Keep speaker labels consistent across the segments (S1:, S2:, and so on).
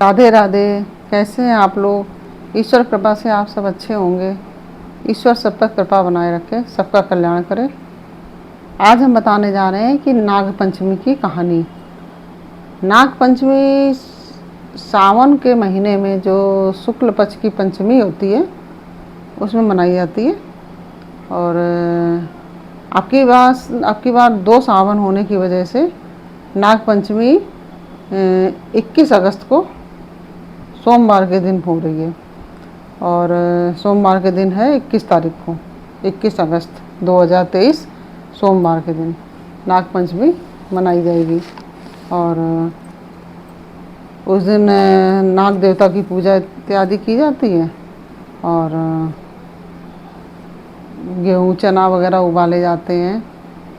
S1: राधे राधे। कैसे हैं आप लोग? ईश्वर कृपा से आप सब अच्छे होंगे। ईश्वर सब पर कृपा बनाए रखे, सबका कल्याण करे। आज हम बताने जा रहे हैं कि नाग पंचमी की कहानी। नाग पंचमी सावन के महीने में जो शुक्ल पक्ष की पंचमी होती है उसमें मनाई जाती है। और आपकी बार 2 सावन होने की वजह से नाग पंचमी 21 अगस्त को सोमवार के दिन हो रही है। और सोमवार के दिन है 21 तारीख को, 21 अगस्त 2023 सोमवार के दिन नाग पंचमी मनाई जाएगी। और उस दिन नाग देवता की पूजा इत्यादि की जाती है। और गेहूँ चना वगैरह उबाले जाते हैं,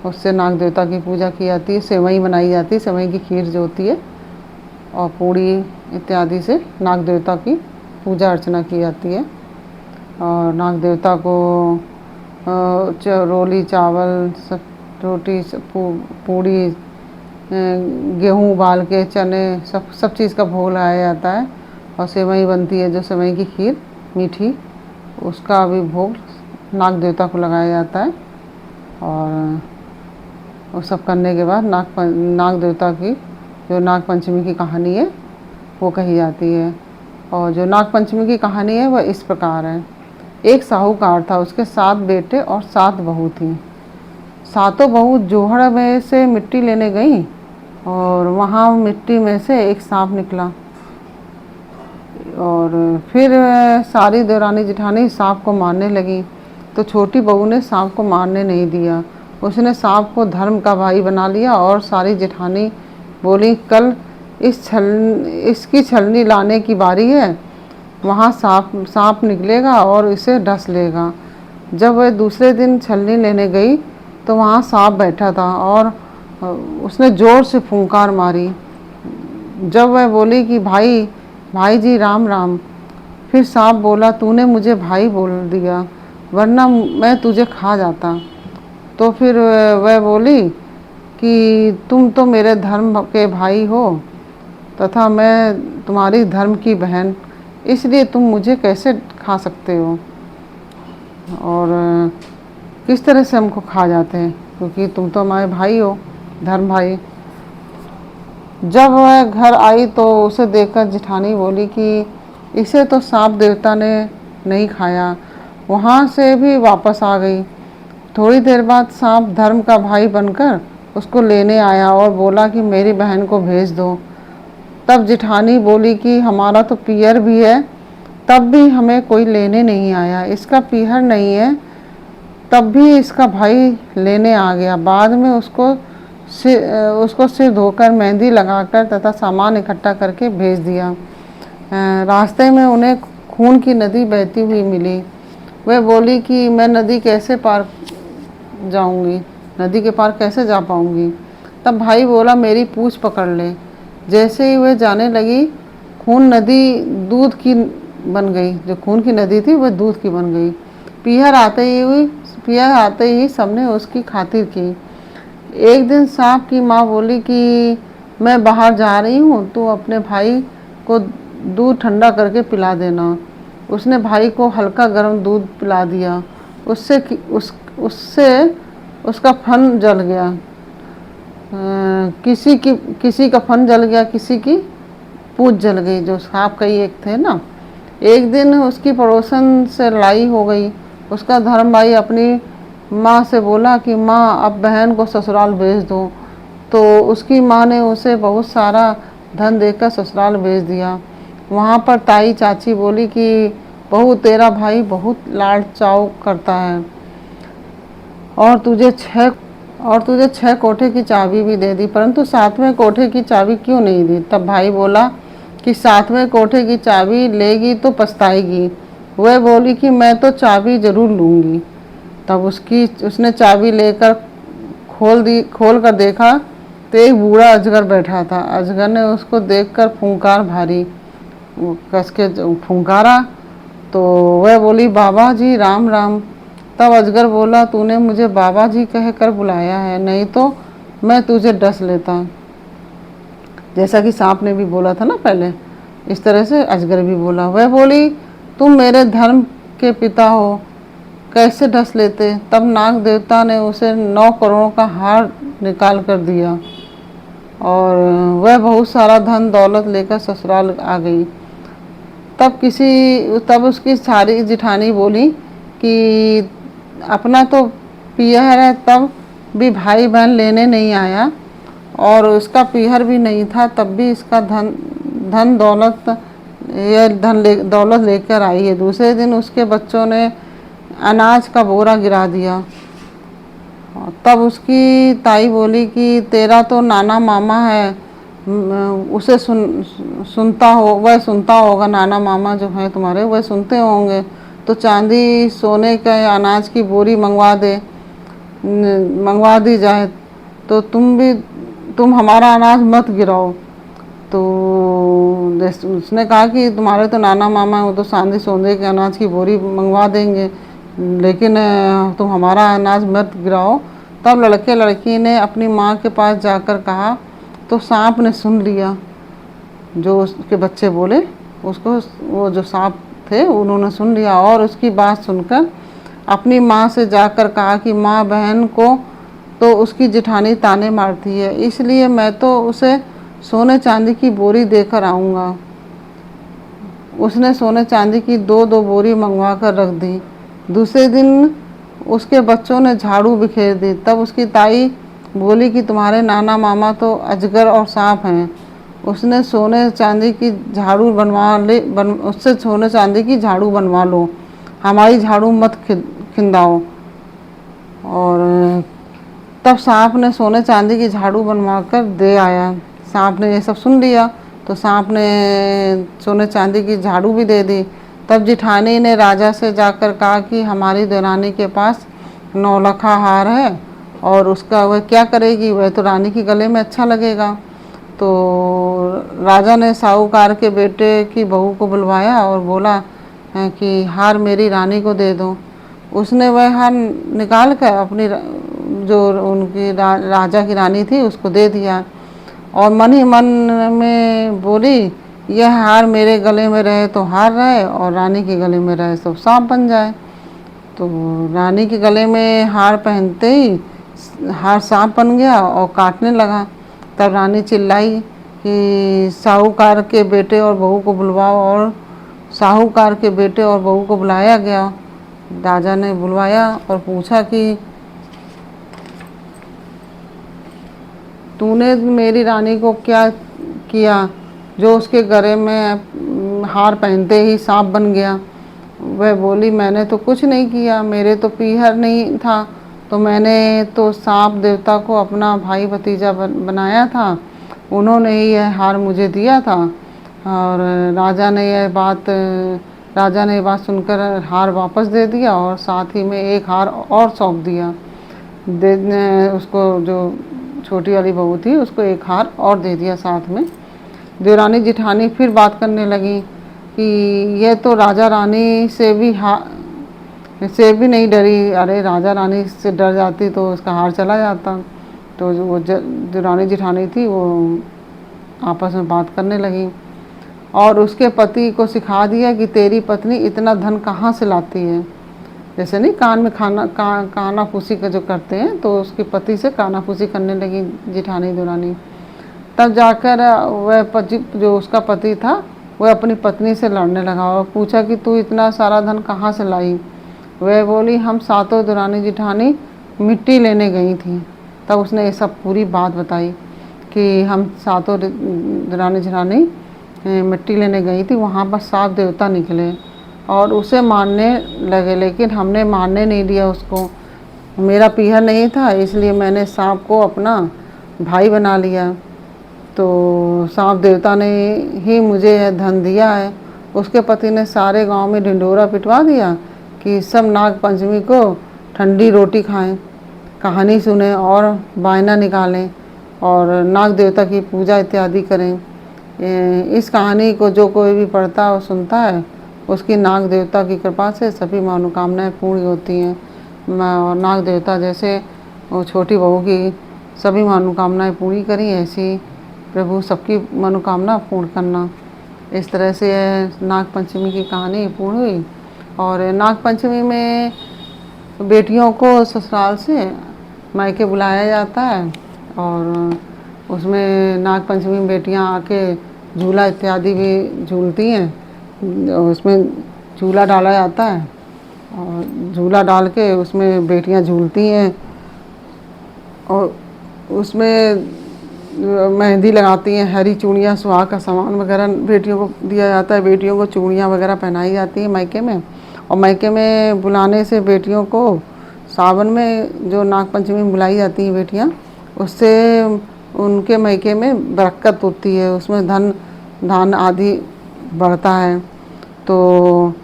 S1: उससे नाग देवता की पूजा की जाती है। सेवई बनाई जाती है, सेवई की खीर जो होती है, और पूड़ी इत्यादि से नाग देवता की पूजा अर्चना की जाती है। और नाग देवता को रोली चावल सब, रोटी पूड़ी, गेहूँ उबाल के, चने, सब चीज़ का भोग लगाया जाता है। और सेवई बनती है, जो सेवई की खीर मीठी, उसका भी भोग नाग देवता को लगाया जाता है। और वो सब करने के बाद नाग देवता की जो नाग पंचमी की कहानी है वो कही जाती है। और जो नाग पंचमी की कहानी है वह इस प्रकार है। एक साहूकार था, उसके 7 बेटे और 7 बहू थी। सातों बहू जोहड़ में से मिट्टी लेने गई, और वहाँ मिट्टी में से एक सांप निकला। और फिर सारी देवरानी जिठानी सांप को मारने लगी, तो छोटी बहू ने सांप को मारने नहीं दिया। उसने सांप को धर्म का भाई बना लिया। और सारी जेठानी बोली, कल इसकी छलनी लाने की बारी है, वहाँ सांप निकलेगा और इसे डस लेगा। जब वह दूसरे दिन छलनी लेने गई तो वहाँ सांप बैठा था, और उसने ज़ोर से फुंकार मारी। जब वह बोली कि भाई जी राम राम, फिर सांप बोला, तूने मुझे भाई बोल दिया, वरना मैं तुझे खा जाता। तो फिर वह बोली कि तुम तो मेरे धर्म के भाई हो तथा मैं तुम्हारी धर्म की बहन, इसलिए तुम मुझे कैसे खा सकते हो? और किस तरह से हमको खा जाते हैं, क्योंकि तुम तो हमारे भाई हो, धर्म भाई। जब वह घर आई तो उसे देखकर जिठानी बोली कि इसे तो सांप देवता ने नहीं खाया। वहाँ से भी वापस आ गई। थोड़ी देर बाद सांप धर्म का भाई बनकर उसको लेने आया और बोला कि मेरी बहन को भेज दो। तब जिठानी बोली कि हमारा तो पीहर भी है, तब भी हमें कोई लेने नहीं आया। इसका पीहर नहीं है, तब भी इसका भाई लेने आ गया। बाद में उसको सिर धोकर, मेहंदी लगाकर तथा सामान इकट्ठा करके भेज दिया। रास्ते में उन्हें खून की नदी बहती हुई मिली। वह बोली कि मैं नदी कैसे पार जाऊंगी, नदी के पार कैसे जा पाऊंगी? तब भाई बोला, मेरी पूँछ पकड़ ले। जैसे ही वह जाने लगी, खून नदी दूध की बन गई। जो खून की नदी थी वह दूध की बन गई। पीहर आते ही सबने उसकी खातिर की। एक दिन सांप की माँ बोली कि मैं बाहर जा रही हूँ, तो अपने भाई को दूध ठंडा करके पिला देना। उसने भाई को हल्का गर्म दूध पिला दिया। उससे उसका फन जल गया। किसी का फन जल गया, किसी की पूँछ जल गई। जो सांप कई एक थे ना। एक दिन उसकी पड़ोसन से लड़ाई हो गई। उसका धर्म भाई अपनी माँ से बोला कि माँ, अब बहन को ससुराल भेज दो। तो उसकी माँ ने उसे बहुत सारा धन देकर ससुराल भेज दिया। वहाँ पर ताई चाची बोली कि बहू, तेरा भाई बहुत लाड़ चाव करता है, और तुझे 6 कोठे की चाबी भी दे दी, परंतु 7वें कोठे की चाबी क्यों नहीं दी? तब भाई बोला कि 7वें कोठे की चाबी लेगी तो पछताएगी। वह बोली कि मैं तो चाबी जरूर लूँगी। तब उसने चाबी लेकर खोल कर देखा तो एक बूढ़ा अजगर बैठा था। अजगर ने उसको देखकर फुंकार भारी कस के फुंकारा। तो वह बोली, बाबा जी राम राम। तब अजगर बोला, तूने मुझे बाबा जी कह कर बुलाया है, नहीं तो मैं तुझे डस लेता। जैसा कि सांप ने भी बोला था ना पहले। इस तरह से अजगर भी बोला। वह बोली, तुम मेरे धर्म के पिता हो, कैसे ढस लेते। तब नाग देवता ने उसे 9 करोड़ का हार निकाल कर दिया और वह बहुत सारा धन दौलत लेकर ससुराल आ गई। तब उसकी सारी जिठानी बोली कि अपना तो पीहर है, तब भी भाई बहन लेने नहीं आया, और उसका पीहर भी नहीं था तब भी इसका धन दौलत दौलत लेकर आई है। दूसरे दिन उसके बच्चों ने अनाज का बोरा गिरा दिया। तब उसकी ताई बोली कि तेरा तो नाना मामा है, उसे वह सुनता होगा, नाना मामा जो है तुम्हारे वह सुनते होंगे, तो चांदी सोने का अनाज की बोरी मंगवा दी जाए, तो तुम हमारा अनाज मत गिराओ। तो उसने कहा कि तुम्हारे तो नाना मामा है, वो तो चांदी सोने के अनाज की बोरी मंगवा देंगे, लेकिन तुम हमारा अनाज मत गिराओ। तब लड़के लड़की ने अपनी माँ के पास जाकर कहा, तो सांप ने सुन लिया जो उसके बच्चे बोले, उसको वो जो सांप थे उन्होंने सुन लिया और उसकी बात सुनकर अपनी माँ से जाकर कहा कि माँ, बहन को तो उसकी जिठानी ताने मारती है, इसलिए मैं तो उसे सोने चांदी की बोरी देकर आऊँगा। उसने सोने चांदी की 2-2 बोरी मंगवा कर रख दी। दूसरे दिन उसके बच्चों ने झाड़ू बिखेर दी। तब उसकी ताई बोली कि तुम्हारे नाना मामा तो अजगर और सांप हैं, उससे सोने चांदी की झाड़ू बनवा लो, हमारी झाड़ू मत खिंदाओ। और तब सांप ने सोने चांदी की झाड़ू बनवा कर दे आया। सांप ने ये सब सुन लिया तो सांप ने सोने चांदी की झाड़ू भी दे दी। तब जिठानी ने राजा से जाकर कहा कि हमारी देवरानी के पास 9 लाखा हार है और उसका वह क्या करेगी, वह तो रानी के गले में अच्छा लगेगा। तो राजा ने साहूकार के बेटे की बहू को बुलवाया और बोला कि हार मेरी रानी को दे दो। उसने वह हार निकाल कर अपनी जो उनकी राजा की रानी थी उसको दे दिया और मन ही मन में बोली, यह हार मेरे गले में रहे तो हार रहे और रानी के गले में रहे तो सांप बन जाए। तो रानी के गले में हार पहनते ही हार सांप बन गया और काटने लगा। तब रानी चिल्लाई कि साहूकार के बेटे और बहू को बुलवाओ, और साहूकार के बेटे और बहू को बुलाया गया। राजा ने बुलवाया और पूछा कि तूने मेरी रानी को क्या किया जो उसके गले में हार पहनते ही सांप बन गया। वह बोली, मैंने तो कुछ नहीं किया, मेरे तो पीहर नहीं था, तो मैंने तो सांप देवता को अपना भाई भतीजा बनाया था, उन्होंने ही यह हार मुझे दिया था। और राजा ने यह बात सुनकर हार वापस दे दिया और साथ ही में एक हार और सौंप दिया। उसको जो छोटी वाली बहू थी उसको एक हार और दे दिया साथ में। देवरानी जिठानी फिर बात करने लगी कि यह तो राजा रानी से भी नहीं डरी, अरे राजा रानी से डर जाती तो उसका हार चला जाता। तो वो जो रानी जिठानी थी वो आपस में बात करने लगी और उसके पति को सिखा दिया कि तेरी पत्नी इतना धन कहाँ से लाती है। जैसे नहीं कान में काना फूसी का जो करते हैं, तो उसके पति से काना फूसी करने लगी जिठानी देवरानी। तब जाकर वह जो उसका पति था वह अपनी पत्नी से लड़ने लगा और पूछा कि तू इतना सारा धन कहाँ से लाई। वह बोली, हम सातों देवरानी जिठानी मिट्टी लेने गई थी। तब उसने ये सब पूरी बात बताई कि हम सातों देवरानी जिठानी मिट्टी लेने गई थी, वहाँ पर सांप देवता निकले और उसे मारने लगे, लेकिन हमने मारने नहीं दिया उसको, मेरा पीहर नहीं था इसलिए मैंने सांप को अपना भाई बना लिया। तो सांप देवता ने ही मुझे यह धन दिया है। उसके पति ने सारे गांव में ढिंढोरा पिटवा दिया कि सब नाग पंचमी को ठंडी रोटी खाएं, कहानी सुने और बायना निकालें और नाग देवता की पूजा इत्यादि करें। इस कहानी को जो कोई भी पढ़ता और सुनता है उसकी नाग देवता की कृपा से सभी मनोकामनाएं पूर्ण होती हैं। और नाग देवता जैसे वो छोटी बहू की सभी मनोकामनाएं पूरी करी, ऐसी प्रभु सबकी मनोकामना पूर्ण करना। इस तरह से नाग पंचमी की कहानी पूर्ण हुई। और नाग पंचमी में बेटियों को ससुराल से मायके बुलाया जाता है और उसमें नाग पंचमी में बेटियां आके झूला इत्यादि भी झूलती हैं। उसमें झूला डाला जाता है और झूला डाल के उसमें बेटियां झूलती हैं और उसमें मेहंदी लगाती हैं, हरी चूड़ियाँ, सुहाग का सामान वगैरह बेटियों को दिया जाता है। बेटियों को चूड़ियाँ वगैरह पहनाई जाती हैं मायके में। और मायके में बुलाने से बेटियों को सावन में जो नाग पंचमी में बुलाई जाती हैं बेटियाँ, उससे उनके मायके में बरकत होती है, उसमें धन आदि बढ़ता है। तो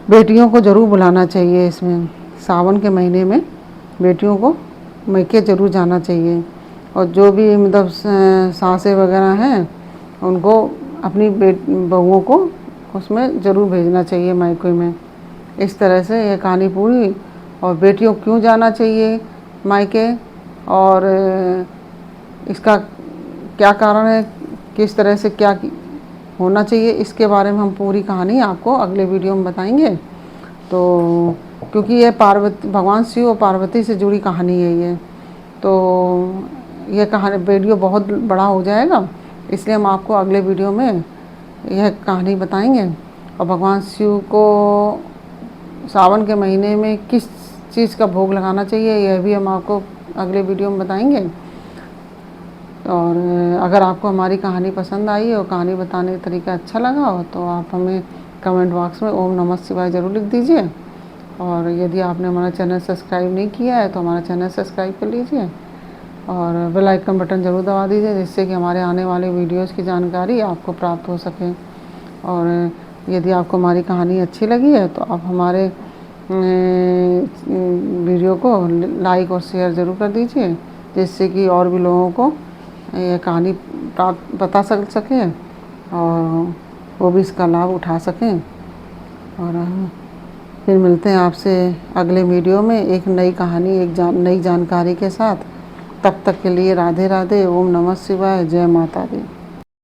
S1: बेटियों को ज़रूर बुलाना चाहिए। इसमें सावन के महीने में बेटियों को मायके ज़रूर जाना चाहिए। और जो भी मतलब सासें वगैरह हैं उनको अपनी बहुओं को उसमें ज़रूर भेजना चाहिए मायके में। इस तरह से ये कहानी पूरी हुई। और बेटियों को क्यों जाना चाहिए मायके और इसका क्या कारण है, किस तरह से क्या होना चाहिए, इसके बारे में हम पूरी कहानी आपको अगले वीडियो में बताएंगे। तो क्योंकि ये भगवान शिव और पार्वती से जुड़ी कहानी है ये, तो यह कहानी वीडियो बहुत बड़ा हो जाएगा, इसलिए हम आपको अगले वीडियो में यह कहानी बताएंगे। और भगवान शिव को सावन के महीने में किस चीज़ का भोग लगाना चाहिए यह भी हम आपको अगले वीडियो में बताएंगे। और अगर आपको हमारी कहानी पसंद आई और कहानी बताने का तरीका अच्छा लगा हो तो आप हमें कमेंट बॉक्स में ओम नमः शिवाय ज़रूर लिख दीजिए। और यदि आपने हमारा चैनल सब्सक्राइब नहीं किया है तो हमारा चैनल सब्सक्राइब कर लीजिए और बेल आइकन बटन ज़रूर दबा दीजिए, जिससे कि हमारे आने वाले वीडियोज़ की जानकारी आपको प्राप्त हो सके। और यदि आपको हमारी कहानी अच्छी लगी है तो आप हमारे वीडियो को लाइक और शेयर ज़रूर कर दीजिए, जिससे कि और भी लोगों को यह कहानी पता चल सके और वो भी इसका लाभ उठा सकें। और फिर मिलते हैं आपसे अगले वीडियो में एक नई कहानी, एक नई जानकारी के साथ। तब तक के लिए राधे राधे, ओम नमः शिवाय, जय माता दी।